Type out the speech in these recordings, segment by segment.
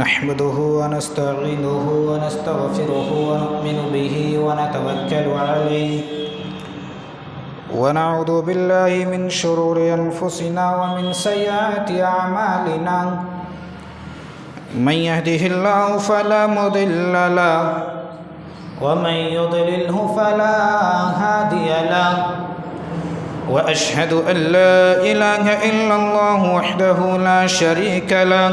نحمده ونستعينه ونستغفره ونؤمن به ونتوكل عليه ونعوذ بالله من شرور أنفسنا ومن سيئات أعمالنا من يهده الله فلا مضل له ومن يضلله فلا هادي له وأشهد أن لا إله إلا الله وحده لا شريك له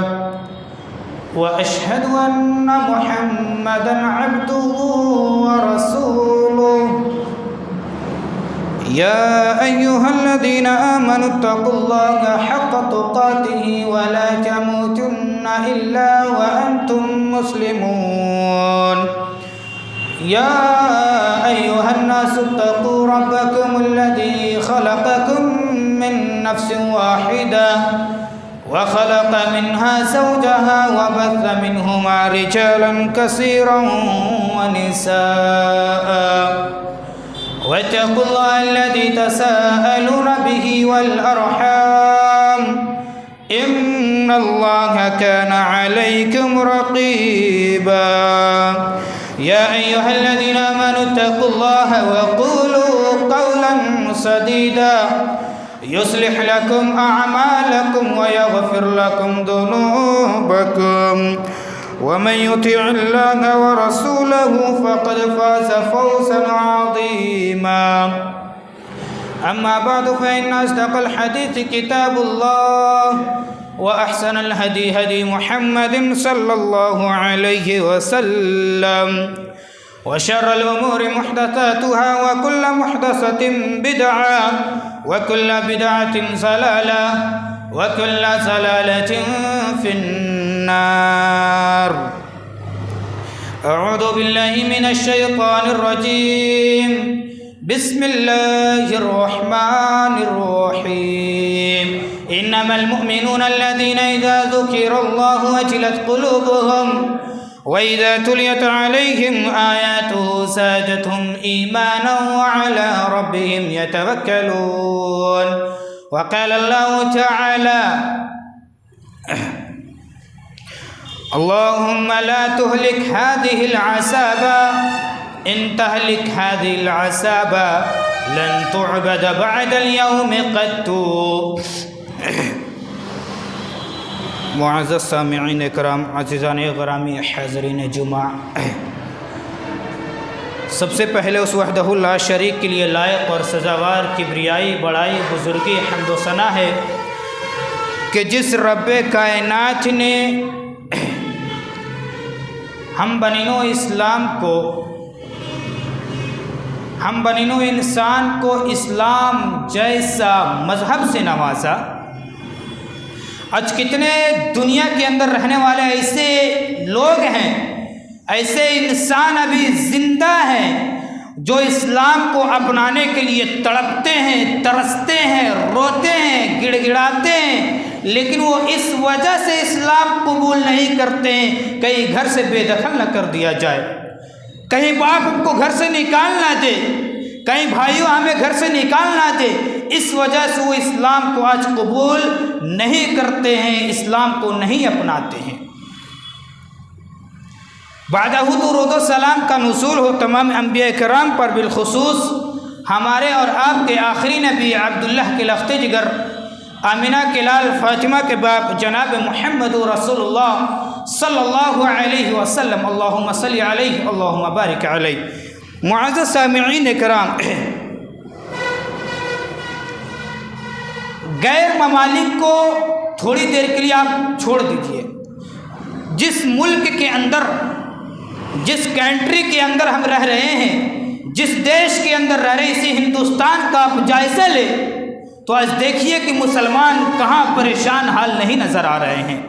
وأشهد أن محمدًا عبده ورسوله يا أيها الذين آمنوا اتقوا الله حق تقاته ولا تموتن إلا وأنتم مسلمون يا أيها الناس اتقوا ربكم الذي خلقكم من نفس واحدة وخلق منها زوجها وبث منهما رجالا كثيرا ونساء واتقوا الله الذي تساءلون به والأرحام إن الله كان عليكم رقيبا يا أيها الذين آمنوا اتقوا الله وقولوا قولا سديدا يصلح لكم أعمالكم ويغفر لكم ذنوبكم ومن يطع الله ورسوله فقد فاز فوزا عظيما أما بعد فإن أصدق الحديث كتاب الله وأحسن الهدي هدي محمد صلى الله عليه وسلم وشر الأمور محدثاتها وكل محدثة بدعة وكل بدعة ضلالة وكل ضلالة في النار. أعوذ بالله من الشيطان الرجيم. بسم الله الرحمن الرحيم. إنما المؤمنون الذين إذا ذكر الله وجلت قلوبهم وإذا تليت عليهم آياته زادتهم إيمانا وعلى ربهم يتوكلون. وقال الله تعالى: اللهم لا تهلك هذه العصابة، إن تهلك هذه العصابة لن تعبد بعد اليوم قط. معزز سامعین اکرام، عزیزان غرامی، حاضرین جمعہ، سب سے پہلے اس وحدہ لا شریک کے لیے لائق اور سزاوار کبریائی، بڑائی، بزرگی، حمد و ثنا ہے کہ جس رب کائنات نے ہم بنینو انسان کو اسلام جیسا مذہب سے نوازا. آج کتنے دنیا کے اندر رہنے والے ایسے لوگ ہیں، ایسے انسان ابھی زندہ ہیں جو اسلام کو اپنانے کے لیے تڑپتے ہیں، ترستے ہیں، روتے ہیں، گڑ گڑاتے ہیں، لیکن وہ اس وجہ سے اسلام قبول نہیں کرتے ہیں کہیں گھر سے بے دخل نہ کر دیا جائے، کہیں باپ ان کو گھر سے نکال نہ دے، کہیں بھائیوں ہمیں گھر سے نکال نہ دے. اس وجہ سے وہ اسلام کو آج قبول نہیں کرتے ہیں، اسلام کو نہیں اپناتے ہیں. بعدہ درود و سلام کا نزول ہو تمام انبیاء کرام پر، بالخصوص ہمارے اور آپ کے آخری نبی عبداللہ کے لخت جگر، آمنہ کے لال، فاطمہ کے باپ جناب محمد رسول اللہ صلی اللہ علیہ وسلم. اللہم صلی علیہ، اللہم بارک علیہ. معزز سامعین کرام، غیر ممالک کو تھوڑی دیر کے لیے آپ چھوڑ دیجئے. جس ملک کے اندر، جس کنٹری کے اندر ہم رہ رہے ہیں، جس دیش کے اندر رہ رہے ہیں، اسی ہندوستان کا آپ جائزہ لے تو آج دیکھیے کہ مسلمان کہاں پریشان حال نہیں نظر آ رہے ہیں.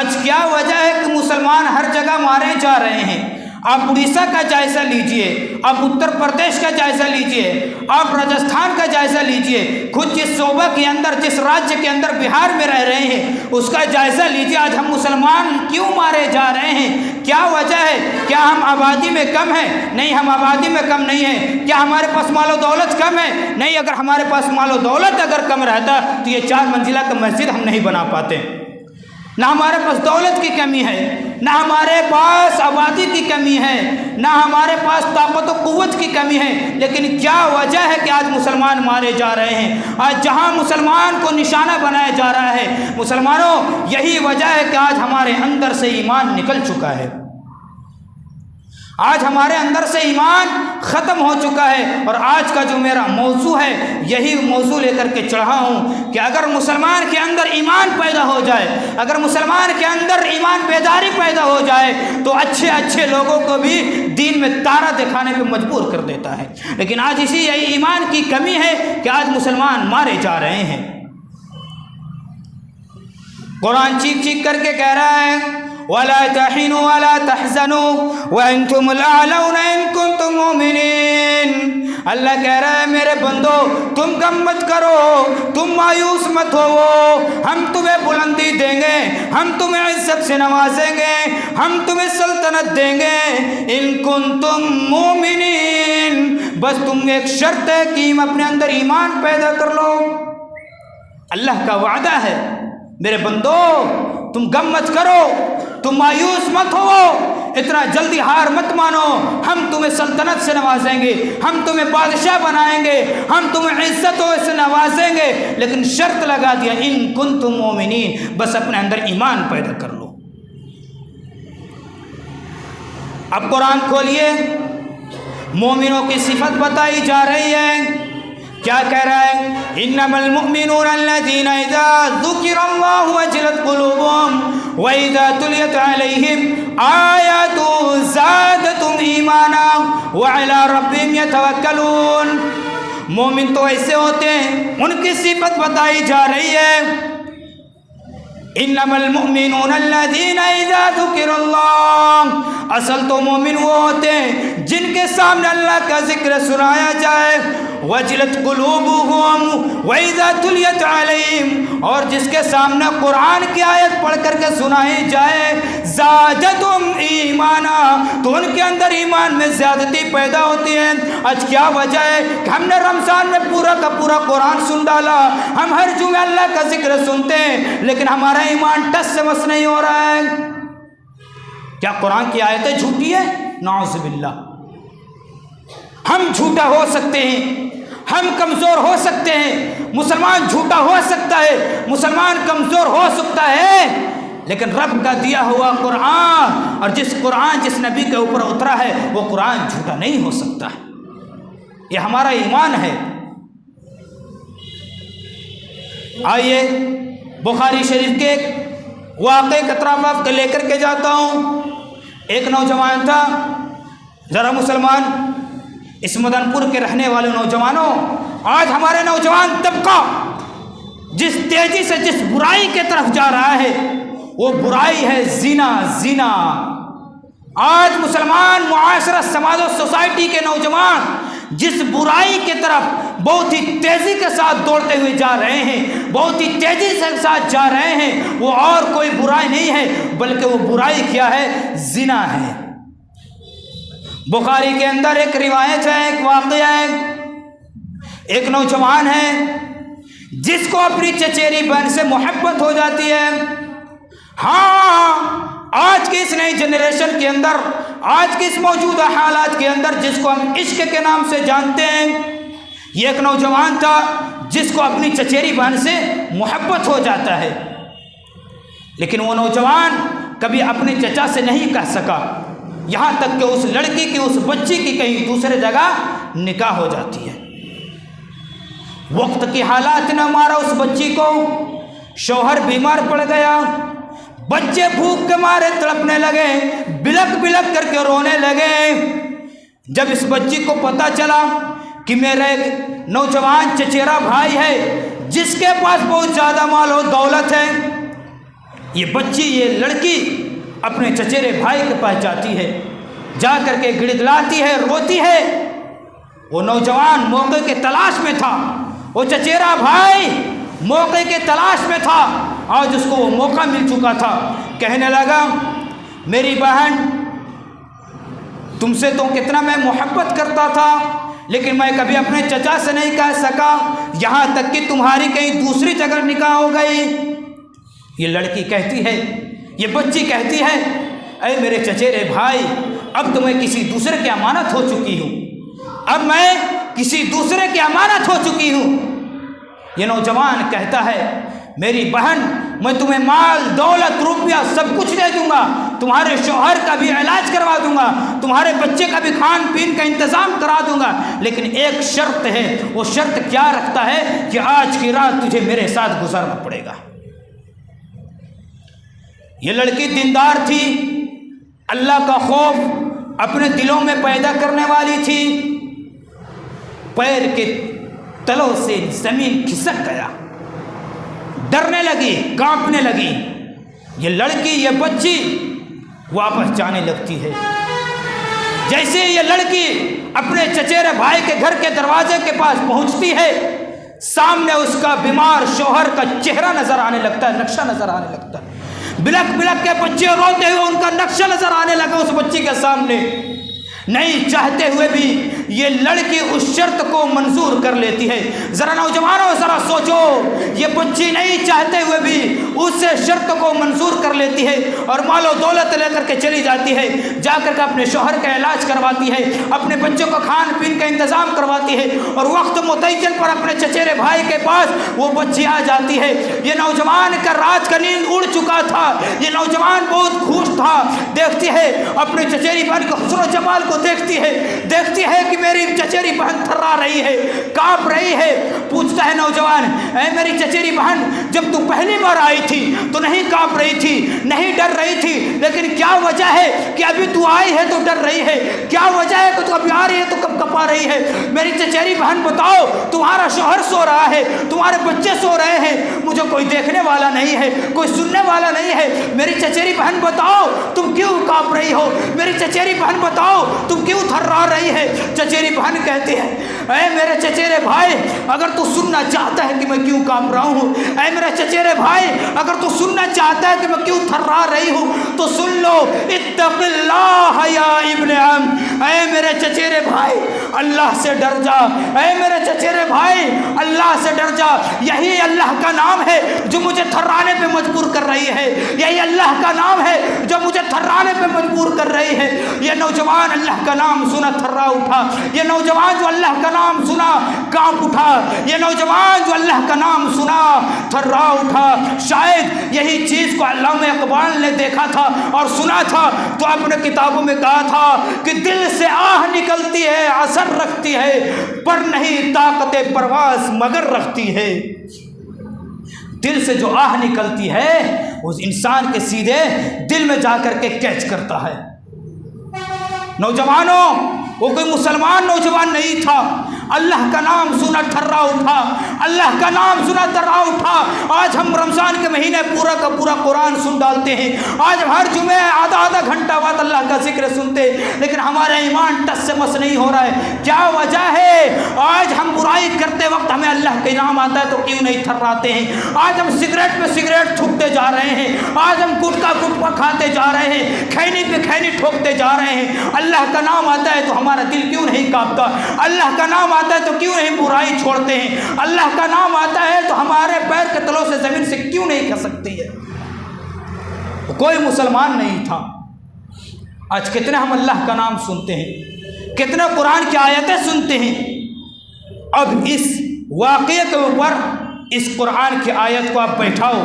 آج کیا وجہ ہے کہ مسلمان ہر جگہ مارے جا رہے ہیں. آپ اڑیسہ کا جائزہ لیجئے، آپ اتر پردیش کا جائزہ لیجئے، آپ راجستھان کا جائزہ لیجئے، خود جس صوبہ کے اندر، جس راجیہ کے اندر بہار میں رہ رہے ہیں اس کا جائزہ لیجئے. آج ہم مسلمان کیوں مارے جا رہے ہیں؟ کیا وجہ ہے؟ کیا ہم آبادی میں کم ہیں؟ نہیں، ہم آبادی میں کم نہیں ہیں. کیا ہمارے پاس مال و دولت کم ہے؟ نہیں. اگر ہمارے پاس مال و دولت اگر کم رہتا تو یہ 4 منزلہ کا مسجد ہم نہیں بنا پاتے. نہ ہمارے پاس دولت کی کمی ہے، نہ ہمارے پاس آبادی کی کمی ہے، نہ ہمارے پاس طاقت و قوت کی کمی ہے، لیکن کیا وجہ ہے کہ آج مسلمان مارے جا رہے ہیں؟ آج جہاں مسلمان کو نشانہ بنایا جا رہا ہے، مسلمانوں یہی وجہ ہے کہ آج ہمارے اندر سے ایمان نکل چکا ہے، آج ہمارے اندر سے ایمان ختم ہو چکا ہے۔ اور آج کا جو میرا موضوع ہے یہی موضوع لے کر کے چڑھا ہوں کہ اگر مسلمان کے اندر ایمان پیدا ہو جائے، اگر مسلمان کے اندر ایمان بیداری پیدا ہو جائے تو اچھے اچھے لوگوں کو بھی دین میں تارا دکھانے پہ مجبور کر دیتا ہے۔ لیکن آج اسی ایمان کی کمی ہے کہ آج مسلمان مارے جا رہے ہیں۔ قرآن چیخ چیخ کر کے کہہ رہا ہے وَلَا تَحِنُوا وَلَا تَحْزَنُوا وَأَنْتُمُ الْأَعْلَوْنَ إِن كُنتُم مُّؤْمِنِينَ۔ اللہ کہہ رہا ہے میرے بندو تم غم مت کرو، تم مایوس مت ہو، ہم تمہیں بلندی دیں گے، ہم تمہیں عزت سے نوازیں گے، ہم تمہیں سلطنت دیں گے۔ ان کنتم مؤمنین، بس تم ایک شرط ہے کہ اپنے اندر ایمان پیدا کر لو۔ اللہ کا وعدہ ہے میرے بندو تم غم مت کرو، تم مایوس مت ہو، اتنا جلدی ہار مت مانو، ہم تمہیں سلطنت سے نوازیں گے، ہم تمہیں بادشاہ بنائیں گے، ہم تمہیں عزتوں سے نوازیں گے، لیکن شرط لگا دیا ان کنتم مومنین، بس اپنے اندر ایمان پیدا کر لو۔ اب قرآن کھولیے، مومنوں کی صفت بتائی جا رہی ہے، کیا کہہ رہا ہے؟ انما المؤمنون الذين اذا ذكر الله وجلت قلوبهم واذا تليت عليهم آياته زادتهم ایمانا وعلى ربهم يتوکلون۔ مومن تو ایسے ہوتے ہیں، ان کی صفت بتائی جا رہی ہے، انما المؤمنون الذين اذا ذكر الله، اصل تو مومن وہ ہوتے ہیں جن کے سامنے اللہ کا ذکر سنایا جائے، وجلت قلوبهم واذا تليت عليهم، اور جس کے سامنے قرآن کی آیت پڑھ کر کے سنائی جائے، زادتهم ایمانا، تو ان کے اندر ایمان میں زیادتی پیدا ہوتی ہے۔ آج کیا وجہ ہے کہ ہم نے رمضان میں پورا کا پورا قرآن سن ڈالا، ہم ہر جمعہ اللہ کا ذکر سنتے ہیں، لیکن ہمارا ایمان ٹس سے مس نہیں ہو رہا ہے۔ کیا قرآن کی آیتیں جھوٹی ہے؟ نعوذ باللہ۔ ہم جھوٹا ہو سکتے ہیں، ہم کمزور ہو سکتے ہیں، مسلمان جھوٹا ہو سکتا ہے، مسلمان کمزور ہو سکتا ہے، لیکن رب کا دیا ہوا قرآن اور جس نبی کے اوپر اترا ہے وہ قرآن جھوٹا نہیں ہو سکتا۔ یہ ہمارا ایمان ہے۔ آئیے بخاری شریف کے ایک واقعے کا طرف آپ کو لے کر کے جاتا ہوں۔ ایک نوجوان تھا، ذرا مسلمان اس مدن پور کے رہنے والے نوجوانوں، آج ہمارے نوجوان طبقہ جس تیزی سے جس برائی کے طرف جا رہا ہے وہ برائی ہے زنا۔ زنا آج مسلمان معاشرہ، سماج و سوسائٹی کے نوجوان جس برائی کے طرف بہت ہی تیزی کے ساتھ دوڑتے ہوئے جا رہے ہیں، بہت ہی تیزی سے ساتھ جا رہے ہیں، وہ اور کوئی برائی نہیں ہے بلکہ وہ برائی کیا ہے؟ زنا ہے۔ بخاری کے اندر ایک روایت ہے، ایک واقعہ ہے، ایک نوجوان ہے جس کو اپنی چچیری بہن سے محبت ہو جاتی ہے۔ ہاں، آج کی اس نئی جنریشن کے اندر، آج کی اس موجودہ حالات کے اندر جس کو ہم عشق کے نام سے جانتے ہیں، یہ ایک نوجوان تھا جس کو اپنی چچیری بہن سے محبت ہو جاتا ہے، لیکن وہ نوجوان کبھی اپنے چچا سے نہیں کہہ سکا، یہاں تک کہ اس لڑکی کی، اس بچی کی کہیں دوسرے جگہ نکاح ہو جاتی ہے۔ وقت کی حالات نے مارا اس بچی کو، شوہر بیمار پڑ گیا، بچے بھوک کے مارے تڑپنے لگے، بلک بلک کر کے رونے لگے۔ جب اس بچی کو پتہ چلا کہ میرا ایک نوجوان چچیرا بھائی ہے جس کے پاس بہت زیادہ مال و دولت ہے، یہ بچی، یہ لڑکی اپنے چچیرے بھائی کے پاس جاتی ہے، جا کر کے گڑگڑاتی ہے، روتی ہے۔ وہ نوجوان موقع کے تلاش میں تھا، وہ چچیرا بھائی موقع کے تلاش میں تھا، آج اس کو وہ موقع مل چکا تھا۔ کہنے لگا میری بہن، تم سے تو کتنا میں محبت کرتا تھا، لیکن میں کبھی اپنے چچا سے نہیں کہہ سکا، یہاں تک کہ تمہاری کہیں دوسری جگہ نکاح ہو گئی۔ یہ لڑکی کہتی ہے، یہ بچی کہتی ہے، اے میرے چچیرے بھائی، اب تو میں کسی دوسرے کی امانت ہو چکی ہوں، اب میں کسی دوسرے کی امانت ہو چکی ہوں۔ یہ نوجوان کہتا ہے، میری بہن، میں تمہیں مال، دولت، روپیہ سب کچھ دے دوں گا، تمہارے شوہر کا بھی علاج کروا دوں گا، تمہارے بچے کا بھی کھان پین کا انتظام کرا دوں گا، لیکن ایک شرط ہے۔ وہ شرط کیا رکھتا ہے کہ آج کی رات تجھے میرے ساتھ گزارنا پڑے گا۔ یہ لڑکی دیندار تھی، اللہ کا خوف اپنے دلوں میں پیدا کرنے والی تھی۔ پیر کے تلوں سے زمین کھسک گیا، ڈرنے لگی، کانپنے لگی۔ یہ لڑکی، یہ بچی واپس جانے لگتی ہے۔ جیسے یہ لڑکی اپنے چچیرے بھائی کے گھر کے دروازے کے پاس پہنچتی ہے، سامنے اس کا بیمار شوہر کا چہرہ نظر آنے لگتا ہے، نقشہ نظر آنے لگتا ہے۔ بلک بلک کے بچے روتے ہوئے ان کا نقشہ نظر آنے لگا اس بچی کے سامنے۔ نہیں چاہتے ہوئے بھی یہ لڑکی اس شرط کو منظور کر لیتی ہے۔ ذرا نوجوانوں، ذرا سوچو، یہ بچی نہیں چاہتے ہوئے بھی اس شرط کو منظور کر لیتی ہے اور مال و دولت لے کر کے چلی جاتی ہے، جا کر کے اپنے شوہر کا علاج کرواتی ہے، اپنے بچوں کو کھان پین کا انتظام کرواتی ہے، اور وقت متعین پر اپنے چچیرے بھائی کے پاس وہ بچی آ جاتی ہے۔ یہ نوجوان کا رات کا نیند اڑ چکا تھا، یہ نوجوان بہت خوش تھا۔ دیکھتی ہے اپنے چچیری بہن کے حسن و جمال کو، دیکھتی ہے کہ میری چچیری بہن تھرا رہی ہے، کانپ رہی ہے۔ پوچھتا ہے نوجوان، اے میری چچیری بہن، جب تو پہلی بار آئی تھی تو نہیں کانپ رہی تھی، نہیں ڈر رہی تھی، لیکن کیا وجہ ہے کہ ابھی تو آئی ہے تو ڈر رہی ہے؟ کیا وجہ ہے کہ تو ابھی آ رہی ہے تو کب کپا رہی ہے؟ میری چچیری بہن بتاؤ، تمہارا شوہر سو رہا ہے، تمہارے بچے سو رہے ہیں، مجھے کوئی دیکھنے والا نہیں ہے، کوئی سننے والا نہیں ہے، میری چچیری بہن بتاؤ تم کیوں کانپ رہی ہو؟ میری چچیری بہن بتاؤ تم کیوں تھرا رہی ہے؟ چچیری بہن کہتی ہے، اے میرے چچیرے بھائی، اگر تو سننا چاہتا ہے کہ میں کیوں کانپ رہا ہوں، اے میرے چچیرے بھائی، اگر تو سننا چاہتا ہے کہ میں کیوں تھرا رہی ہوں تو سن لو، اتق اللہ یا ابن عم، اے میرے چچیرے بھائی اللہ سے ڈر جا، اے میرے چچیرے بھائی اللہ سے ڈر جا۔ یہی اللہ کا نام ہے جو مجھے تھرانے پہ مجبور کر رہی ہے، یہی اللہ کا نام ہے جو مجھے تھرانے پہ مجبور کر رہی ہے۔ یہ نوجوان اللہ کا نام سنا تھرا اٹھا، یہ نوجوان جو اللہ کا نام سنا کانپ اٹھا، یہ نوجوان جو اللہ کا نام سنا تھرا اٹھا۔ شاید یہی چیز کو علامہ اقبال نے دیکھا تھا اور سنا تھا تو اپنے کتابوں میں کہا تھا کہ دل سے آہ نکلتی ہے، اثر رکھتی ہے، پر نہیں طاقت پرواز مگر رکھتی ہے۔ دل سے جو آہ نکلتی ہے اس انسان کے سیدھے دل میں جا کر کے کیچ کرتا ہے۔ نوجوانوں، وہ کوئی مسلمان نوجوان نہیں تھا، اللہ کا نام سنا تھرا اٹھا، اللہ کا نام سنا تھرا اٹھا۔ آج ہم رمضان کے مہینے پورا کا پورا قرآن سن ڈالتے ہیں، آج ہر جمعہ آدھا آدھا گھنٹہ بعد اللہ کا ذکر سنتے، لیکن ہمارا ایمان ٹس سے مس نہیں ہو رہا ہے۔ کیا وجہ ہے؟ آج ہم برائی کرتے وقت ہمیں اللہ کا نام آتا ہے تو کیوں نہیں تھراتے ہیں؟ آج ہم سگریٹ پہ سگریٹ تھوکتے جا رہے ہیں، آج ہم گٹکا گٹکا کھاتے جا رہے ہیں، کھینی پہ کھینی ٹھوکتے جا رہے ہیں۔ اللہ کا نام آتا ہے تو ہمارا دل کیوں نہیں کانپتا؟ اللہ کا نام آتا ہے تو کیوں نہیں برائی چھوڑتے ہیں؟ اللہ کا نام آتا ہے تو ہمارے پیر کے تلوں سے زمین سے کیوں نہیں کھسکتی ہے؟ کوئی مسلمان نہیں تھا۔ آج کتنے ہم اللہ کا نام سنتے ہیں، کتنے قرآن کی آیتیں سنتے ہیں۔ اب اس واقعے کے اوپر اس قرآن کی آیت کو آپ بیٹھاؤ،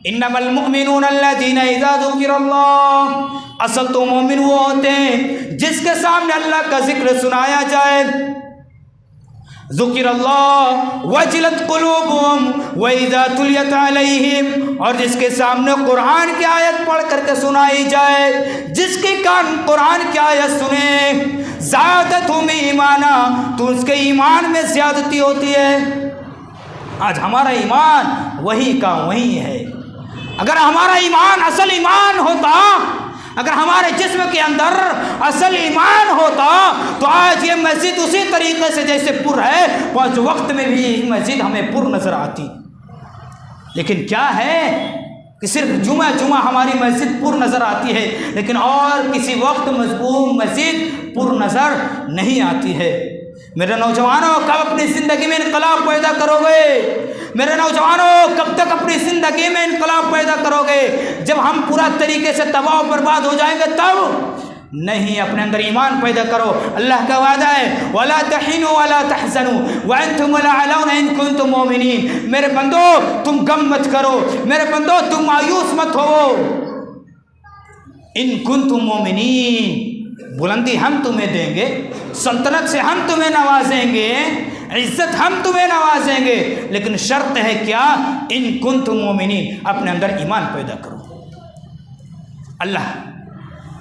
انما المؤمنون الذین اذا ذکر اللہ، اصل تو مومن وہ ہوتے ہیں جس کے سامنے اللہ کا ذکر سنایا جائے، ذکر اللہ وجلت قلوبهم واذا تلیت علیہم، اور جس کے سامنے قرآن کی آیت پڑھ کر کے سنائی جائے، جس کے کان قرآن کی آیت سنے، زادتہم ایمانا، تو اس کے ایمان میں زیادتی ہوتی ہے۔ آج ہمارا ایمان وہی کا وہی ہے۔ اگر ہمارا ایمان اصل ایمان ہوتا، اگر ہمارے جسم کے اندر اصل ایمان ہوتا تو آج یہ مسجد اسی طریقے سے جیسے پر ہے، پانچ وقت میں بھی یہ مسجد ہمیں پر نظر آتی۔ لیکن کیا ہے کہ صرف جمعہ ہماری مسجد پر نظر آتی ہے، لیکن اور کسی وقت مضموم مسجد پر نظر نہیں آتی ہے۔ میرے نوجوانوں، کب اپنی زندگی میں انقلاب پیدا کرو گے؟ میرے نوجوانوں کب تک اپنی زندگی میں انقلاب پیدا کرو گے؟ جب ہم پورا طریقے سے تباہ و برباد ہو جائیں گے تب نہیں، اپنے اندر ایمان پیدا کرو۔ اللہ کا وعدہ ہے وَلَا تَحِنُوا وَلَا تَحْزَنُوا وَأَنْتُمُ الْأَعْلَوْنَ إِن كُنتُم مُؤْمِنِينَ۔ میرے بندو تم غم مت کرو، میرے بندو تم مایوس مت ہو، ان کنتم مومنین، بلندی ہم تمہیں دیں گے، سلطنت سے ہم تمہیں نوازیں گے، عزت ہم تمہیں نوازیں گے، لیکن شرط ہے کیا؟ ان کنتم مومنین، اپنے اندر ایمان پیدا کرو۔ اللہ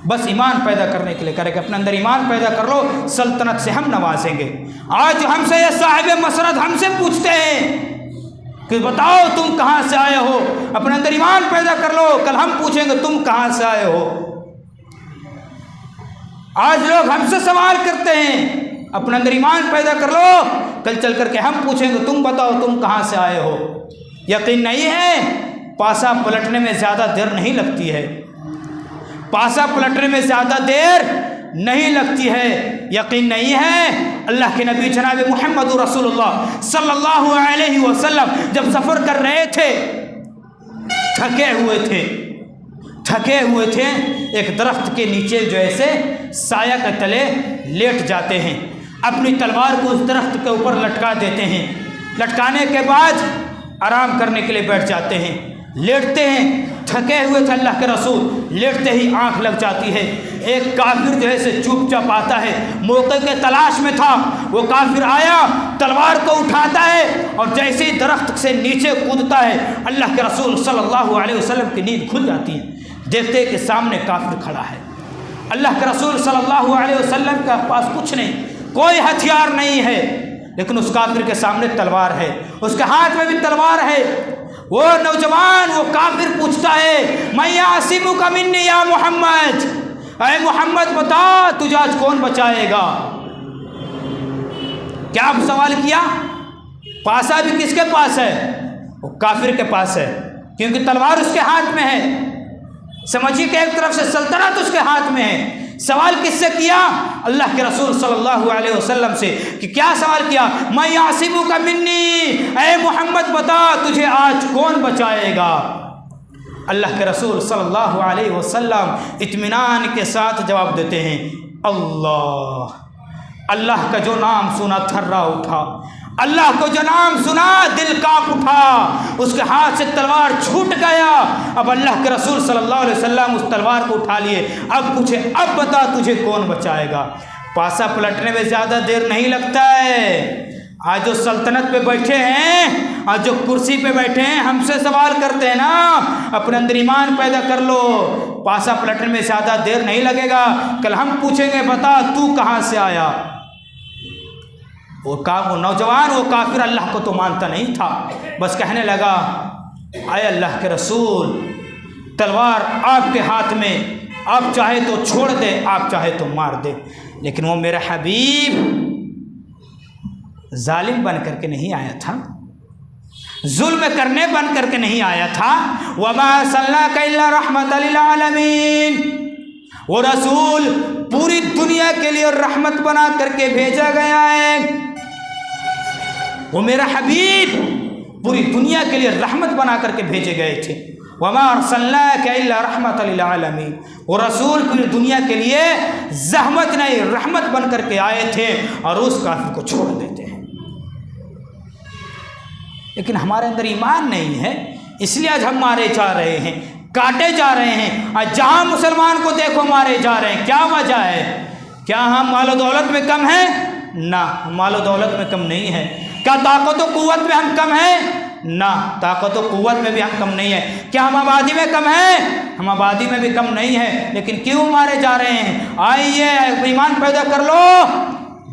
بس ایمان پیدا کرنے کے لیے کرے کہ اپنے اندر ایمان پیدا کر لو، سلطنت سے ہم نوازیں گے۔ آج ہم سے یہ صاحب مسرت ہم سے پوچھتے ہیں کہ بتاؤ تم کہاں سے آئے ہو؟ اپنے اندر ایمان پیدا کر لو، کل ہم پوچھیں گے تم کہاں سے آئے ہو۔ آج لوگ ہم سے سوال کرتے ہیں، اپنے اندر ایمان پیدا کر لو، کل چل کر کے ہم پوچھیں گے تم بتاؤ تم کہاں سے آئے ہو۔ یقین نہیں ہے پاسا پلٹنے میں زیادہ دیر نہیں لگتی ہے، پاسا پلٹنے میں زیادہ دیر نہیں لگتی ہے۔ یقین نہیں ہے اللہ کے نبی جناب محمد رسول اللہ صلی اللہ علیہ وسلم جب سفر کر رہے تھے، تھکے ہوئے تھے، ایک درخت کے نیچے جو ایسے سایہ کے تلے لیٹ جاتے ہیں، اپنی تلوار کو اس درخت کے اوپر لٹکا دیتے ہیں، لٹکانے کے بعد آرام کرنے کے لیے بیٹھ جاتے ہیں، لیٹتے ہیں۔ تھکے ہوئے تھے اللہ کے رسول، لیٹتے ہی آنکھ لگ جاتی ہے۔ ایک کافر جو ہے سے چوپ چاپ آتا ہے، موقع کے تلاش میں تھا، وہ کافر آیا، تلوار کو اٹھاتا ہے اور جیسے ہی درخت سے نیچے کودتا ہے، اللہ کے رسول صلی اللہ علیہ وسلم کی نیند کھل جاتی ہے، دیکھتے کہ سامنے کافر کھڑا ہے۔ اللہ کے رسول صلی اللہ علیہ وسلم کے پاس کچھ نہیں، کوئی ہتھیار نہیں ہے، لیکن اس کافر کے سامنے تلوار ہے، اس کے ہاتھ میں بھی تلوار ہے۔ وہ نوجوان، وہ کافر پوچھتا ہے میں یعصمک منی یا محمد، اے محمد بتا تجھے آج کون بچائے گا؟ کیا سوال کیا؟ پاسا بھی کس کے پاس ہے؟ وہ کافر کے پاس ہے، کیونکہ تلوار اس کے ہاتھ میں ہے۔ سمجھیے کہ ایک طرف سے سلطنت اس کے ہاتھ میں ہے۔ سوال کس سے کیا؟ اللہ کے رسول صلی اللہ علیہ وسلم سے، کہ کیا سوال کیا؟ میں یعصمک منی، اے محمد بتا تجھے آج کون بچائے گا؟ اللہ کے رسول صلی اللہ علیہ وسلم اطمینان کے ساتھ جواب دیتے ہیں اللہ۔ اللہ کا جو نام سنا تھرا اٹھا، اللہ کو جو نام سنا دل کانپ اٹھا، اس کے ہاتھ سے تلوار چھوٹ گیا۔ اب اللہ کے رسول صلی اللہ علیہ وسلم اس تلوار کو اٹھا لیے، اب پوچھے اب بتا تجھے کون بچائے گا؟ پاسا پلٹنے میں زیادہ دیر نہیں لگتا ہے۔ آج جو سلطنت پہ بیٹھے ہیں، آج جو کرسی پہ بیٹھے ہیں، ہم سے سوال کرتے ہیں نا، اپنے اندر ایمان پیدا کر لو، پاسا پلٹنے میں زیادہ دیر نہیں لگے گا، کل ہم پوچھیں گے بتا تو کہاں سے آیا؟ وہ نوجوان، وہ کافر اللہ کو تو مانتا نہیں تھا، بس کہنے لگا اے اللہ کے رسول تلوار آپ کے ہاتھ میں، آپ چاہے تو چھوڑ دے، آپ چاہے تو مار دے، لیکن وہ میرا حبیب ظالم بن کر کے نہیں آیا تھا، ظلم کرنے بن کر کے نہیں آیا تھا۔ وَمَا أَرْسَلْنَاكَ إِلَّا رَحْمَةً لِلْعَالَمِينَ، وہ رسول پوری دنیا کے لیے رحمت بنا کر کے بھیجا گیا ہے۔ وہ میرا حبیب پوری دنیا کے لیے رحمت بنا کر کے بھیجے گئے تھے۔ وَمَا أَرْسَلْنَاكَ إِلَّا رَحْمَةً لِلْعَالَمِينَ، وہ رسول پوری دنیا کے لیے زحمت نہیں رحمت بن کر کے آئے تھے، اور اس کافر کو چھوڑ دیتے ہیں۔ لیکن ہمارے اندر ایمان نہیں ہے، اس لیے آج ہم مارے جا رہے ہیں، کاٹے جا رہے ہیں۔ آج جہاں مسلمان کو دیکھو مارے جا رہے ہیں، کیا وجہ ہے؟ کیا ہم مال و دولت میں کم ہیں؟ نہ، مال و دولت میں کم نہیں ہے۔ کیا طاقت و قوت میں ہم کم ہیں؟ نہ، طاقت و قوت میں بھی ہم کم نہیں ہیں۔ کیا ہم آبادی میں کم ہیں؟ ہم آبادی میں بھی کم نہیں ہیں، لیکن کیوں مارے جا رہے ہیں؟ آئیے ایمان پیدا کر لو،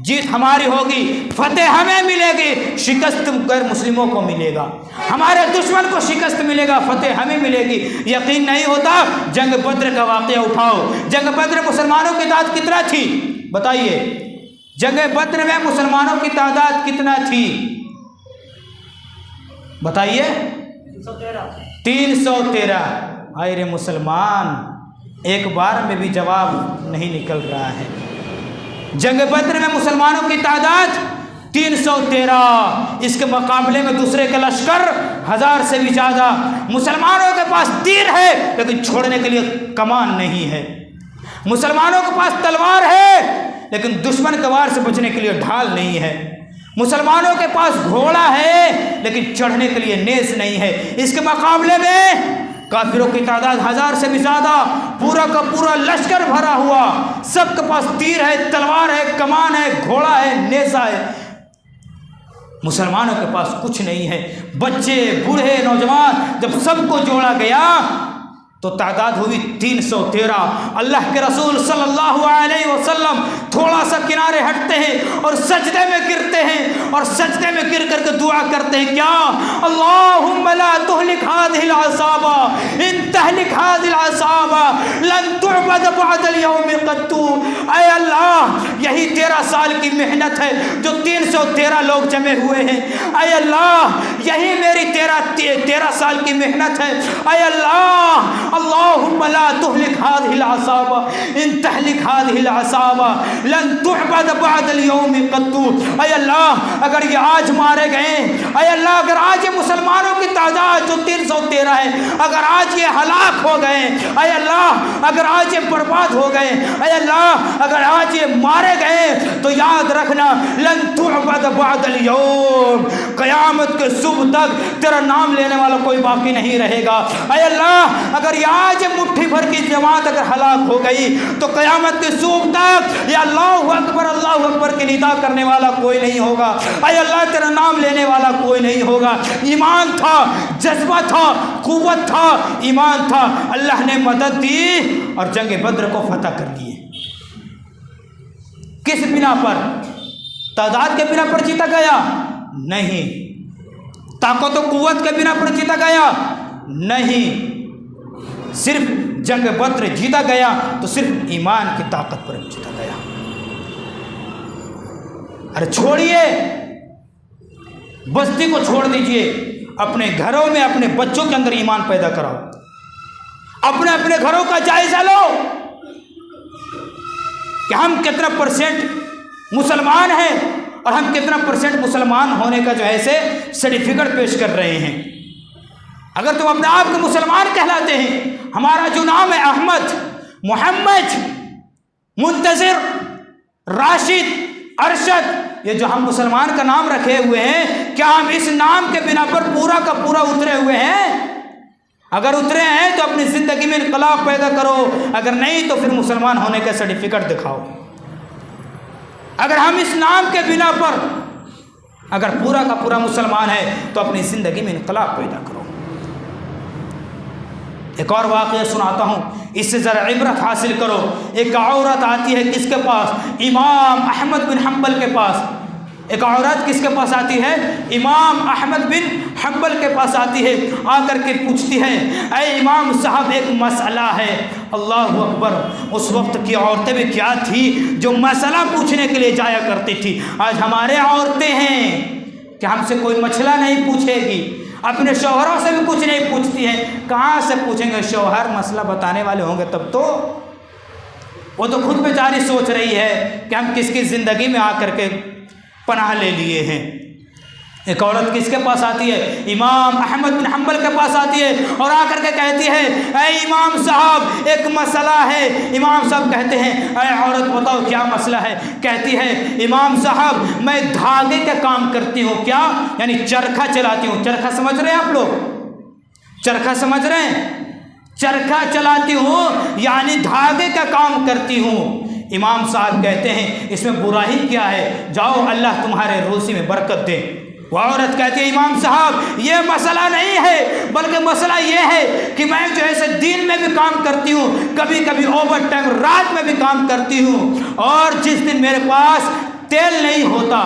جیت ہماری ہوگی، فتح ہمیں ملے گی، شکست غیر مسلموں کو ملے گا، ہمارے دشمن کو شکست ملے گا، فتح ہمیں ملے گی۔ یقین نہیں ہوتا؟ جنگ بدر کا واقعہ اٹھاؤ، جنگ بدر مسلمانوں کی تعداد کتنا تھی بتائیے؟ جنگ بدر میں مسلمانوں کی تعداد کتنا تھی بتائیے؟ 313۔ آئے رے مسلمان، ایک بار میں بھی جواب نہیں نکل رہا ہے۔ جنگ بدر میں مسلمانوں کی تعداد 313, اس کے مقابلے میں دوسرے کے لشکر 1000 سے بھی زیادہ. مسلمانوں کے پاس تیر ہے لیکن چھوڑنے کے لیے کمان نہیں ہے. مسلمانوں کے پاس تلوار ہے لیکن دشمن کے وار سے بچنے کے لیے ڈھال نہیں ہے. مسلمانوں کے پاس گھوڑا ہے لیکن چڑھنے کے لیے نیز نہیں ہے. اس کے مقابلے میں کافروں کی تعداد 1000 سے بھی زیادہ، پورا کا پورا لشکر بھرا ہوا، سب کے پاس تیر ہے، تلوار ہے، کمان ہے، گھوڑا ہے، نیزہ ہے. مسلمانوں کے پاس کچھ نہیں ہے. بچے، بوڑھے، نوجوان جب سب کو جوڑا گیا تو تعداد ہوئی 313. اللہ کے رسول صلی اللہ علیہ وسلم تھوڑا سا کنارے ہٹتے ہیں اور سجدے میں گرتے ہیں، اور سجدے میں گر کر کے دعا کرتے ہیں. کیا؟ اللہم لا تہلک هذه العصابہ، ان تہلک هذه العصابہ لن تعبد بعد اليوم قط. اے اللہ، یہی 13 سال کی محنت ہے جو 313 لوگ جمع ہوئے ہیں. اے اللہ، یہی میری 13 سال کی محنت ہے. اے اللہ، اللہم لا تہلک هذه العصابہ، ان تہلک هذه العصابہ لن تعبد بعد اليوم قط. اے اللہ، اگر یہ آج مارے گئے، اے اللہ اگر آج یہ مسلمانوں کی تعداد جو 313 ہے اگر آج یہ ہلاک ہو گئے، اے اللہ اگر آج یہ برباد ہو گئے، اے اللہ اگر آج یہ مارے گئے تو یاد رکھنا لن تعبد بعد اليوم، قیامت کے صبح تک تیرا نام لینے والا کوئی باقی نہیں رہے گا. اے اللہ اگر آج مٹھی بھر کی جماعت اگر ہلاک ہو گئی تو قیامت کے صبح تک یا اللہ اکبر کی ندا کرنے والا کوئی نہیں ہوگا. اے اللہ تیرا نام لینے والا کوئی نہیں ہوگا. ایمان تھا، جذبہ تھا، قوت تھا، ایمان تھا، اللہ نے مدد دی اور جنگ بدر کو فتح کر لیے. کس بنا پر؟ تعداد کے بنا پر جیتا گیا؟ نہیں. طاقت و قوت کے بنا پر جیتا گیا؟ نہیں. صرف جنگ بدر جیتا گیا تو صرف ایمان کی طاقت پر جیتا گیا. ارے چھوڑیے، بستی کو چھوڑ دیجئے، اپنے گھروں میں اپنے بچوں کے اندر ایمان پیدا کراؤ. اپنے اپنے گھروں کا جائزہ لو کہ ہم کتنا % مسلمان ہیں اور ہم کتنا % مسلمان ہونے کا جو ہے سے سرٹیفکیٹ پیش کر رہے ہیں. اگر تم اپنے آپ کو مسلمان کہلاتے ہیں، ہمارا جو نام ہے احمد، محمد، منتظر، راشد، ارشد، یہ جو ہم مسلمان کا نام رکھے ہوئے ہیں، کیا ہم اس نام کے بنا پر پورا کا پورا اترے ہوئے ہیں؟ اگر اترے ہیں تو اپنی زندگی میں انقلاب پیدا کرو، اگر نہیں تو پھر مسلمان ہونے کا سرٹیفکیٹ دکھاؤ. اگر ہم اس نام کے بنا پر اگر پورا کا پورا مسلمان ہے تو اپنی زندگی میں انقلاب پیدا کرو. ایک اور واقعہ سناتا ہوں، اس سے ذرا عبرت حاصل کرو. ایک عورت آتی ہے کس کے پاس؟ امام احمد بن حنبل کے پاس. ایک عورت کس کے پاس آتی ہے؟ امام احمد بن حنبل کے پاس آتی ہے. آ کر کے پوچھتی ہے، اے امام صاحب ایک مسئلہ ہے. اللہ اکبر، اس وقت کی عورتیں بھی کیا تھی جو مسئلہ پوچھنے کے لیے جایا کرتی تھی. آج ہمارے عورتیں ہیں کہ ہم سے کوئی مسئلہ نہیں پوچھے گی، اپنے شوہروں سے بھی کچھ نہیں پوچھتی ہیں. کہاں سے پوچھیں گے؟ شوہر مسئلہ بتانے والے ہوں گے تب تو. وہ تو خود بیچاری سوچ رہی ہے کہ ہم کس کی زندگی میں آ کر کے پناہ لے لیے ہیں. ایک عورت کس کے پاس آتی ہے؟ امام احمد بن حنبل کے پاس آتی ہے اور آ کر کے کہتی ہے، اے امام صاحب ایک مسئلہ ہے. امام صاحب کہتے ہیں، اے عورت بتاؤ کیا مسئلہ ہے؟ کہتی ہے، امام صاحب میں دھاگے کا کام کرتی ہوں. کیا؟ یعنی چرخہ چلاتی ہوں. چرخہ سمجھ رہے ہیں آپ لوگ؟ چرخہ سمجھ رہے ہیں؟ چرخہ چلاتی ہوں یعنی دھاگے کا کام کرتی ہوں. امام صاحب کہتے ہیں اس میں برائی کیا ہے؟ جاؤ اللہ تمہارے روزی میں برکت دے. وہ عورت کہتی ہے، امام صاحب یہ مسئلہ نہیں ہے، بلکہ مسئلہ یہ ہے کہ میں جو ہے دن میں بھی کام کرتی ہوں، کبھی کبھی اوور ٹائم رات میں بھی کام کرتی ہوں، اور جس دن میرے پاس تیل نہیں ہوتا،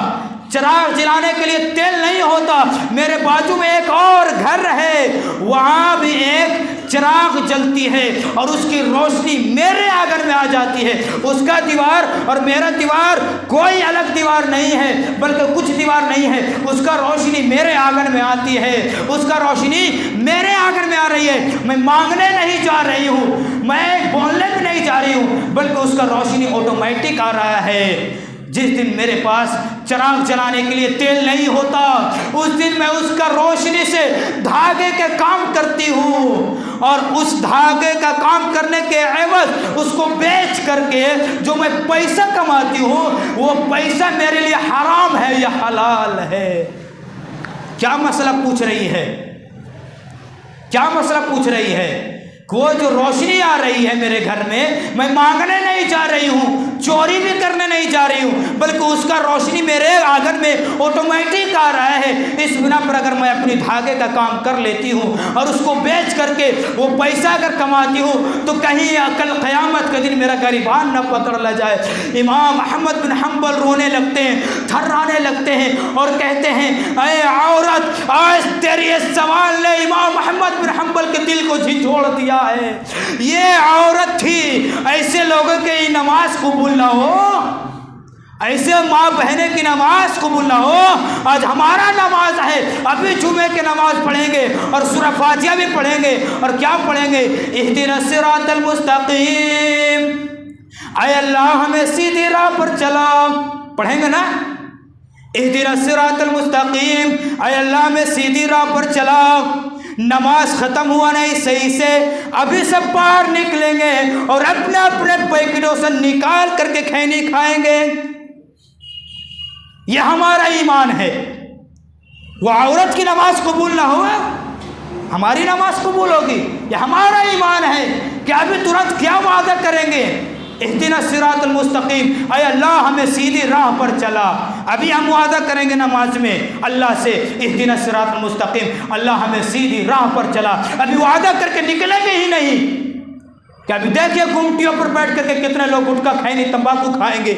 چراغ جلانے کے لیے تیل نہیں ہوتا، میرے بازو میں ایک اور گھر ہے، وہاں بھی ایک چراغ جلتی ہے اور اس کی روشنی میرے آنگن میں آ جاتی ہے. اس کا دیوار اور میرا دیوار کوئی الگ دیوار نہیں ہے، بلکہ کچھ دیوار نہیں ہے. اس کا روشنی میرے آنگن میں آتی ہے، اس کا روشنی میرے آنگن میں آ رہی ہے. میں مانگنے نہیں جا رہی ہوں، میں بولنے بھی نہیں جا رہی ہوں، بلکہ اس کا روشنی آٹومیٹک آ رہا ہے. جس دن میرے پاس چراغ جلانے کے لیے تیل نہیں ہوتا، اس دن میں اس کا روشنی سے دھاگے کے کام کرتی ہوں، اور اس دھاگے کا کام کرنے کے عوض اس کو بیچ کر کے جو میں پیسہ کماتی ہوں وہ پیسہ میرے لیے حرام ہے یا حلال ہے؟ کیا مسئلہ پوچھ رہی ہے؟ کیا مسئلہ پوچھ رہی ہے؟ وہ جو روشنی آ رہی ہے میرے گھر میں مانگنے نہیں جا رہی ہوں، چوری بھی کرنے نہیں جا رہی ہوں، بلکہ اس کا روشنی میرے آنگن میں آٹومیٹک آ رہا ہے۔ اس بنا پر اگر میں اپنی دھاگے کا کام کر لیتی ہوں اور اس کو بیچ کر کے وہ پیسہ اگر کماتی ہوں تو کہیں کل قیامت کے دن میرا گریبان نہ پکڑ لے جائے۔ امام احمد بن حنبل رونے لگتے ہیں، تھرانے لگتے ہیں اور کہتے ہیں اے عورت، آج تیری اس سوال نے امام احمد بن حنبل کے دل کو جھنجھوڑ دیا ہے۔ یہ عورت تھی، ایسے لوگوں کی نماز قبول نہ ہو، ایسے ماں بہنیں کی نماز قبول نہ ہو۔ آج ہمارا نماز ہے، ابھی جمعے کی نماز پڑھیں گے اور سورہ فاتحہ بھی پڑھیں گے، اور کیا پڑھیں گے؟ اہدنا الصراط المستقیم، اے اللہ ہمیں سیدھی راہ پر چلا، پڑھیں گے نا؟ اہدنا الصراط المستقیم، اے اللہ ہمیں سیدھی راہ پر چلا۔ نماز ختم ہوا نہیں صحیح سے، ابھی سب باہر نکلیں گے اور اپنے اپنے پیکٹوں سے نکال کر کے کھینی کھائیں گے۔ یہ ہمارا ایمان ہے۔ وہ عورت کی نماز قبول نہ ہوا، ہماری نماز قبول ہوگی، یہ ہمارا ایمان ہے کہ ابھی ترنت کیا وعدہ کریں گے؟ اہدنا الصراط المستقیم، اے اللہ ہمیں سیدھی راہ پر چلا۔ ابھی ہم وعدہ کریں گے نماز میں اللہ سے، اہدنا الصراط المستقیم، اللہ ہمیں سیدھی راہ پر چلا۔ ابھی وعدہ کر کے نکلیں گے ہی نہیں کہ ابھی دیکھیے گھنٹیوں پر بیٹھ کر کے کتنے لوگ گٹکا کھائیں، تمباکو کھائیں گے،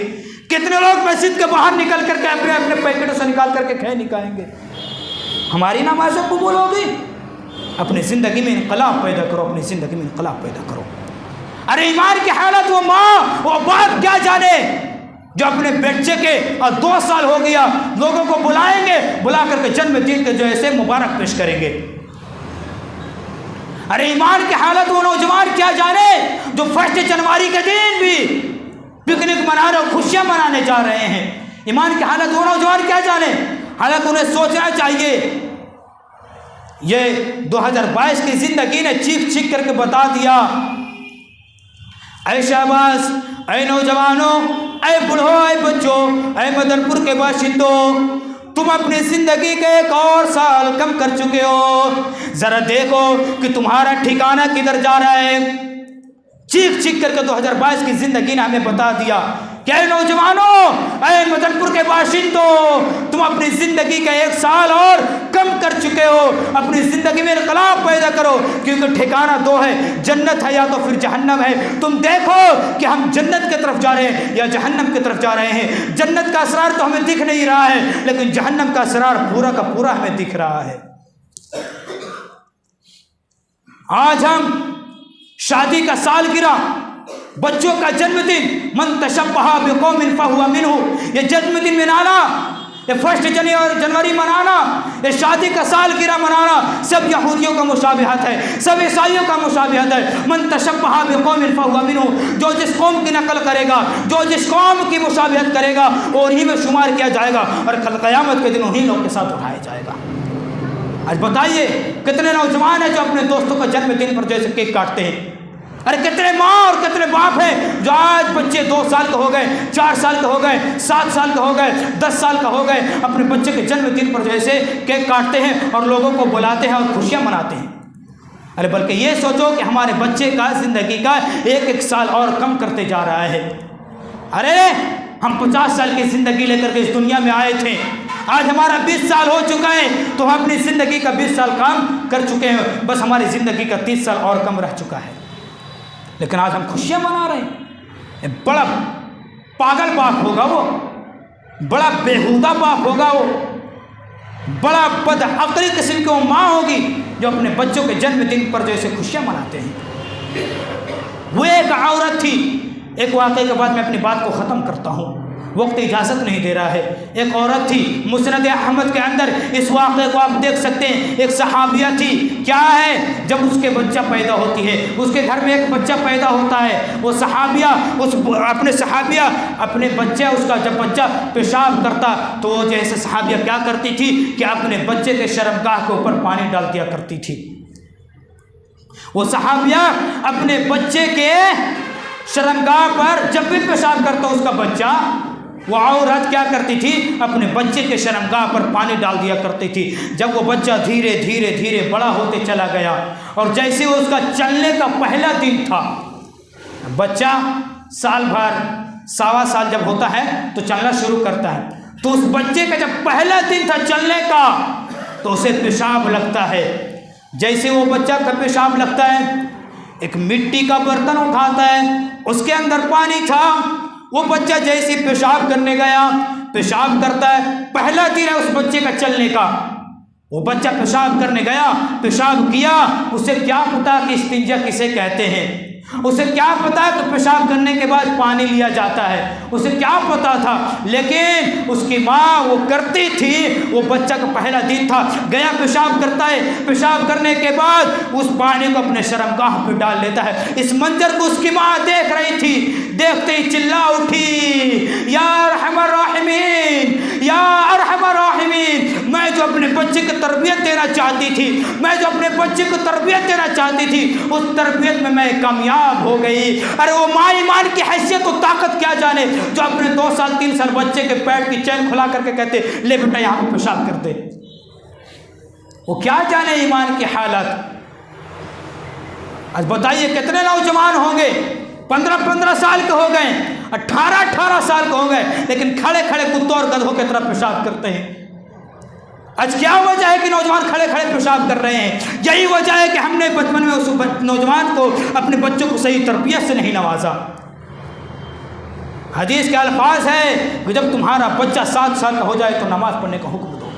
کتنے لوگ مسجد کے باہر نکل کر کے اپنے اپنے پیکٹوں سے نکال کر کے کھائیں کھائیں گے۔ ہماری نمازیں قبول ہوگی؟ اپنی زندگی میں انقلاب پیدا کرو، اپنی زندگی میں انقلاب پیدا کرو۔ ارے ایمان کی حالت وہ ماں وہ باپ کیا جانے جو اپنے بچے کے 2 سال ہو گیا لوگوں کو بلائیں گے، بلا کر کے جنم دن کے جو ایسے مبارک پیش کریں گے۔ ارے ایمان کی حالت وہ نوجوان کیا جانے جو 1 جنوری کے دن بھی پکنک منانے اور خوشیاں منانے جا رہے ہیں۔ ایمان کی حالت وہ نوجوان کیا جانے۔ حالانکہ انہیں سوچنا چاہیے، یہ 2022 کی زندگی نے چیخ چیخ کر کے بتا دیا، اے شہباز، اے نوجوانوں، اے بڑھو، اے بچوں، اے مدن پور کے باشندوں، تم اپنی زندگی کے 1 اور سال کم کر چکے ہو، ذرا دیکھو کہ تمہارا ٹھکانہ کدھر جا رہا ہے۔ چیخ چیخ کر کے 2022 کی زندگی نے ہمیں بتا دیا کہ اے نوجوانوں، اے مدن پور کے باشندوں، تم اپنی زندگی کا 1 سال اور کم کر چکے ہو، اپنی زندگی میں انقلاب پیدا کرو، کیونکہ ٹھکانہ 2 ہے، جنت ہے یا تو پھر جہنم ہے۔ تم دیکھو کہ ہم جنت کی طرف جا رہے ہیں یا جہنم کی طرف جا رہے ہیں۔ جنت کا اسرار تو ہمیں دکھ نہیں رہا ہے، لیکن جہنم کا اسرار پورا کا پورا ہمیں دکھ رہا ہے۔ آج ہم شادی کا سالگرہ، بچوں کا جنم دن، من تشبہ بقوم فہو منہ، یہ جنم دن منانا، یہ 1 جنوری منانا، یہ شادی کا سالگرہ منانا سب یہودیوں کا مشابہت ہے، سب عیسائیوں کا مشابہت ہے۔ من تشبہ بقوم فہو منہ، جو جس قوم کی نقل کرے گا، جو جس قوم کی مشابہت کرے گا وہ انہی میں شمار کیا جائے گا، اور کل قیامت کے دن انہی لوگ کے ساتھ اٹھایا جائے گا۔ آج بتائیے کتنے نوجوان ہیں جو اپنے دوستوں کا جنم دن پر جیسے کیک کاٹتے ہیں؟ ارے کتنے ماں اور کتنے باپ ہیں جو آج بچے 2 سال کے ہو گئے، 4 سال کے ہو گئے، 7 سال کے ہو گئے، 10 سال کا ہو گئے، اپنے بچے کے جنم دن پر جیسے کیک کاٹتے ہیں اور لوگوں کو بلاتے ہیں اور خوشیاں مناتے ہیں۔ ارے بلکہ یہ سوچو کہ ہمارے بچے کا زندگی کا 1 سال اور کم کرتے جا رہا ہے۔ ارے ہم 50 سال کی زندگی لے کر کے اس دنیا میں آئے تھے، آج ہمارا 20 سال ہو چکا ہے، تو ہم اپنی زندگی کا 20 سال کام کر چکے ہیں، بس ہماری زندگی کا 30 سال اور کم رہ چکا ہے، لیکن آج ہم خوشیاں منا رہے ہیں۔ بڑا پاگل باپ ہوگا وہ، بڑا بیہودہ باپ ہوگا وہ، بڑا بدعقلی قسم کی وہ ماں ہوگی جو اپنے بچوں کے جنم دن پر جیسے خوشیاں مناتے ہیں۔ وہ ایک عورت تھی، ایک واقعے کے بعد میں اپنی بات کو ختم کرتا ہوں۔ وقت اجازت نہیں دے رہا ہے۔ ایک عورت تھی مسند احمد کے اندر، اس واقعے کو آپ دیکھ سکتے ہیں۔ ایک صحابیہ تھی، کیا ہے جب اس کے بچہ پیدا ہوتی ہے، اس کے گھر میں ایک بچہ پیدا ہوتا ہے، وہ صحابیہ اپنے بچے اس کا جب بچہ پیشاب کرتا تو وہ جیسے صحابیہ کیا کرتی تھی کہ اپنے بچے کے شرمگاہ کے اوپر پانی ڈال دیا کرتی تھی۔ وہ صحابیہ اپنے بچے کے شرمگاہ پر جب بھی پیشاب کرتا اس کا بچہ، وہ عورت کیا کرتی تھی، اپنے بچے کے شرمگاہ پر پانی ڈال دیا کرتی تھی۔ جب وہ بچہ دھیرے دھیرے دھیرے بڑا ہوتے چلا گیا اور جیسے اس کا چلنے کا پہلا دن تھا، بچہ سال بھر سوا سال جب ہوتا ہے تو چلنا شروع کرتا ہے، تو اس بچے کا جب پہلا دن تھا چلنے کا تو اسے پیشاب لگتا ہے۔ جیسے وہ بچہ کا پیشاب لگتا ہے، ایک مٹی کا برتن اٹھاتا ہے، اس کے اندر پانی تھا، وہ بچہ جیسے پیشاب کرنے گیا، پیشاب کرتا ہے، پہلا دن ہے اس بچے کا چلنے کا، وہ بچہ پیشاب کرنے گیا، پیشاب کیا، اسے کیا پتا کہ استنجا کسے کہتے ہیں، اسے کیا پتا کہ پیشاب کرنے کے بعد پانی لیا جاتا ہے، اسے کیا پتا تھا، لیکن اس کی ماں وہ کرتی تھی۔ وہ بچہ کا پہلا دن تھا، گیا پیشاب کرتا ہے، پیشاب کرنے کے بعد اس پانی کو اپنے شرمگاہ پہ ڈال لیتا ہے۔ اس منظر کو اس کی ماں دیکھ رہی تھی، دیکھتے ہی چلا اٹھی، یا ارحم الراحمین، یا ارحم الراحمین، میں جو اپنے بچے کی تربیت دینا چاہتی تھی، میں جو اپنے بچے کو تربیت دینا چاہتی تھی، اس تربیت میں کامیاب ہو گئی۔ ارے وہ ماں ایمان کی حیثیت و طاقت کیا جانے، جو اپنے 2 سال 3 سال بچے کے پیٹ کی چین کھلا کر کے کہتے لے بیٹا یہاں پہ پیشاب کر دے، وہ کیا جانے ایمان کی حالت۔ آج بتائیے کتنے نوجوان ہوں گے 15 سال کے ہو گئے، 18 سال کے ہو گئے، لیکن کھڑے کھڑے کتوں اور گدھوں کی طرح پیشاب کرتے ہیں۔ آج کیا وجہ ہے کہ نوجوان کھڑے کھڑے پیشاب کر رہے ہیں؟ یہی وجہ ہے کہ ہم نے بچپن میں اس نوجوان کو، اپنے بچوں کو صحیح تربیت سے نہیں نوازا۔ حدیث کے الفاظ ہے کہ جب تمہارا بچہ 7 سال کا ہو جائے تو نماز پڑھنے کا حکم دو،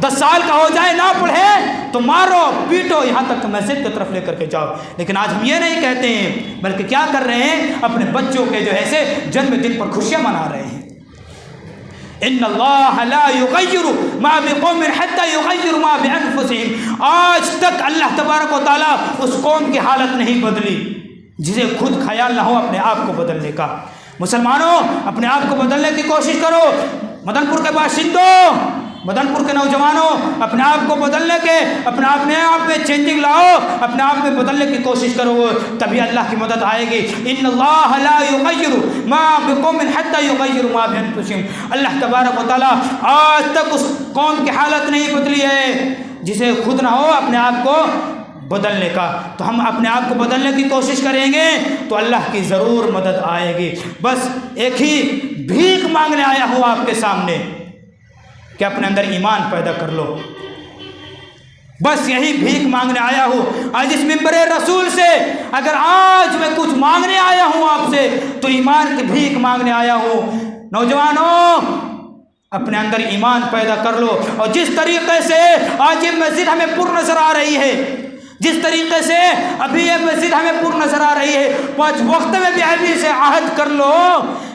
10 سال کا ہو جائے نہ پڑھے تو مارو پیٹو، یہاں تک کہ مسجد کی طرف لے کر کے جاؤ۔ لیکن آج ہم یہ نہیں کہتے ہیں، بلکہ کیا کر رہے ہیں، اپنے بچوں کے جو ہے جنم دن پر خوشیاں منا رہے ہیں۔ ان اللہ لا یغیر ما بقوم حتی یغیر ما بانفسهم، آج تک اللہ تبارک و تعالیٰ اس قوم کی حالت نہیں بدلی جسے خود خیال نہ ہو اپنے آپ کو بدلنے کا۔ مسلمانوں، اپنے آپ کو بدلنے کی کوشش کرو۔ مدن پور کے باشندوں، مدن پور کے نوجوانوں، اپنے آپ کو بدلنے کے، اپنے آپ میں چینجنگ لاؤ، اپنے آپ میں بدلنے کی کوشش کرو، تبھی اللہ کی مدد آئے گی۔ ان اللہ لا یغیر ما بقوم حتی یغیر ما بانفسهم، اللہ تبارک و تعالیٰ آج تک اس قوم کی حالت نہیں بدلی ہے جسے خود نہ ہو اپنے آپ کو بدلنے کا۔ تو ہم اپنے آپ کو بدلنے کی کوشش کریں گے تو اللہ کی ضرور مدد آئے گی۔ بس ایک ہی بھیک مانگنے آیا ہوں آپ کے سامنے کہ اپنے اندر ایمان پیدا کر لو، بس یہی بھیک مانگنے آیا ہوں۔ آج اس منبر رسول سے اگر آج میں کچھ مانگنے آیا ہوں آپ سے تو ایمان کی بھیک مانگنے آیا ہوں۔ نوجوانوں، اپنے اندر ایمان پیدا کر لو، اور جس طریقے سے آج یہ مسجد ہمیں پر نظر آ رہی ہے، جس طریقے سے ابھی یہ مسجد ہمیں پر نظر آ رہی ہے، 5 وقت میں بھی ابھی سے عہد کر لو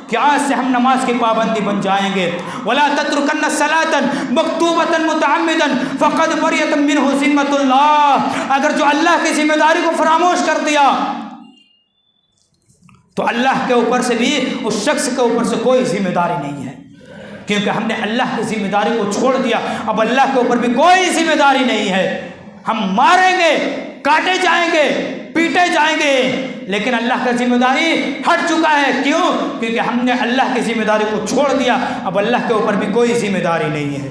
کہ آج سے ہم نماز کی پابندی بن جائیں گے۔ وَلَا تَتْرُكَنَّ صَلَاةً مَكْتُوبَةً مُتَعَمِّدًا فَقَدْ بَرِئَتْ مِنْهُ ذِمَّةُ اللَّهِ، اگر جو اللہ کی ذمہ داری کو فراموش کر دیا تو اللہ کے اوپر سے بھی اس شخص کے اوپر سے کوئی ذمہ داری نہیں ہے، کیونکہ ہم نے اللہ کی ذمہ داری کو چھوڑ دیا، اب اللہ کے اوپر بھی کوئی ذمہ داری نہیں ہے۔ ہم ماریں گے، کاٹے جائیں گے، پیٹے جائیں گے، لیکن اللہ کا ذمہ داری ہٹ چکا ہے۔ کیوں؟ کیونکہ ہم نے اللہ کی ذمہ داری کو چھوڑ دیا، اب اللہ کے اوپر بھی کوئی ذمہ داری نہیں ہے۔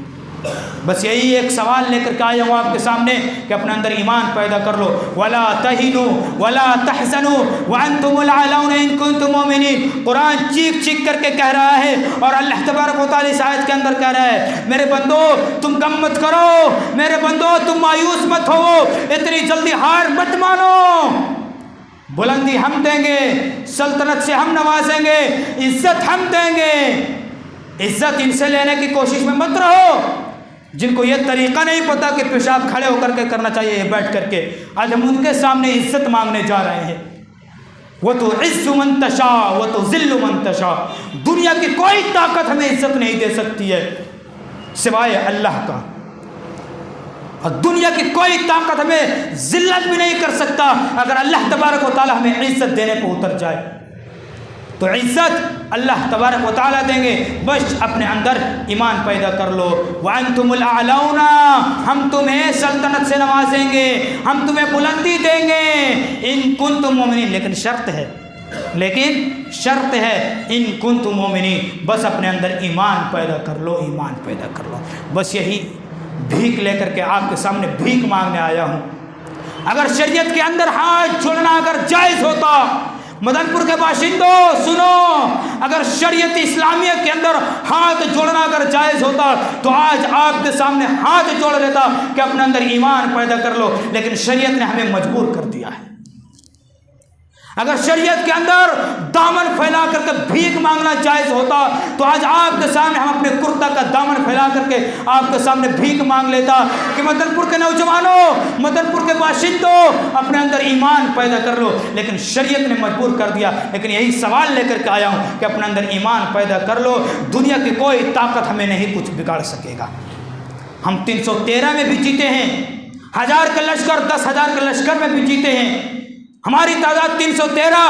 بس یہی ایک سوال لے کر کے آیا ہوں آپ کے سامنے کہ اپنے اندر ایمان پیدا کر لو۔ وَلَا تَهِنُوا وَلَا تَحْزَنُوا وَأَنْتُمُ الْأَعْلَوْنَ إِن كُنتُم مُؤْمِنِينَ، قرآن چیخ چیخ کر کے کہہ رہا ہے، اور اللہ تبارک و تعالیٰ اس آیت کے اندر کہہ رہا ہے، میرے بندو تم غم مت کرو، میرے بندو تم مایوس مت ہو، اتنی جلدی ہار مت مانو، بلندی ہم دیں گے، سلطنت سے ہم نوازیں گے، عزت ہم دیں گے۔ عزت ان سے لینے کی کوشش میں مت رہو جن کو یہ طریقہ نہیں پتا کہ پیشاب کھڑے ہو کر کے کرنا چاہیے یا بیٹھ کر کے۔ آج ہم ان کے سامنے عزت مانگنے جا رہے ہیں۔ وتعز من تشاء وتذل من تشاء، دنیا کی کوئی طاقت ہمیں عزت نہیں دے سکتی ہے سوائے اللہ کا، اور دنیا کی کوئی طاقت ہمیں ذلت بھی نہیں کر سکتا اگر اللہ تبارک و تعالی ہمیں عزت دینے پہ اتر جائے۔ تو عزت اللہ تبارک و تعالیٰ دیں گے، بس اپنے اندر ایمان پیدا کر لو۔ وَأَنْتُمُ الْأَعْلَوْنَ، ہم تمہیں سلطنت سے نوازیں گے، ہم تمہیں بلندی دیں گے، اِن كُنتُم مُؤْمِنِينَ، لیکن شرط ہے اِن كُنتُم مُؤْمِنِينَ، بس اپنے اندر ایمان پیدا کر لو، ایمان پیدا کر لو۔ بس یہی بھیک لے کر کے آپ کے سامنے بھیک مانگنے آیا ہوں۔ اگر شریعت کے اندر ہاتھ جوڑنا اگر جائز ہوتا، مدن پور کے باشندوں سنو، اگر شریعت اسلامیہ کے اندر ہاتھ جوڑنا اگر جائز ہوتا تو آج آپ کے سامنے ہاتھ جوڑ لیتا کہ اپنے اندر ایمان پیدا کر لو، لیکن شریعت نے ہمیں مجبور کر دیا ہے۔ اگر شریعت کے اندر دامن پھیلا کر کے بھیک مانگنا جائز ہوتا تو آج آپ کے سامنے ہم اپنے کرتا کا دامن پھیلا کر کے آپ کے سامنے بھیک مانگ لیتا کہ مدن پور کے نوجوانوں، مدن پور کے باشندوں، اپنے اندر ایمان پیدا کر لو، لیکن شریعت نے مجبور کر دیا۔ لیکن یہی سوال لے کر کے آیا ہوں کہ اپنے اندر ایمان پیدا کر لو، دنیا کی کوئی طاقت ہمیں نہیں کچھ بگاڑ سکے گا۔ ہم 313 میں بھی جیتے ہیں، 1000 کا لشکر 10,000 کے لشکر میں بھی جیتے ہیں، ہماری تعداد 313،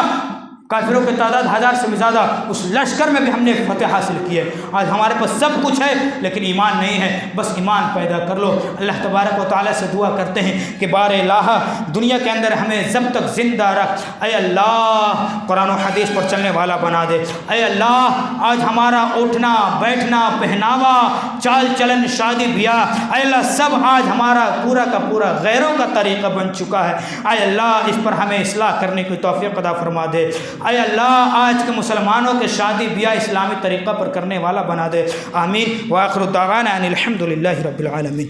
کافروں کی تعداد 1000 سے بھی زیادہ، اس لشکر میں بھی ہم نے فتح حاصل کی ہے۔ آج ہمارے پاس سب کچھ ہے لیکن ایمان نہیں ہے، بس ایمان پیدا کر لو۔ اللہ تبارک و تعالیٰ سے دعا کرتے ہیں کہ بار الہ دنیا کے اندر ہمیں جب تک زندہ رکھ، اے اللہ قرآن و حدیث پر چلنے والا بنا دے۔ اے اللہ آج ہمارا اٹھنا بیٹھنا پہناوا چال چلن شادی بیاہ، اے اللہ سب آج ہمارا پورا کا پورا غیروں کا طریقہ بن چکا ہے۔ اے اللہ اس پر ہمیں اصلاح کرنے کی توفیق عطا فرما دے۔ اے اللہ آج کے مسلمانوں کے شادی بیاہ اسلامی طریقہ پر کرنے والا بنا دے، آمین۔ وآخر دعوانا ان الحمد للہ رب العالمین۔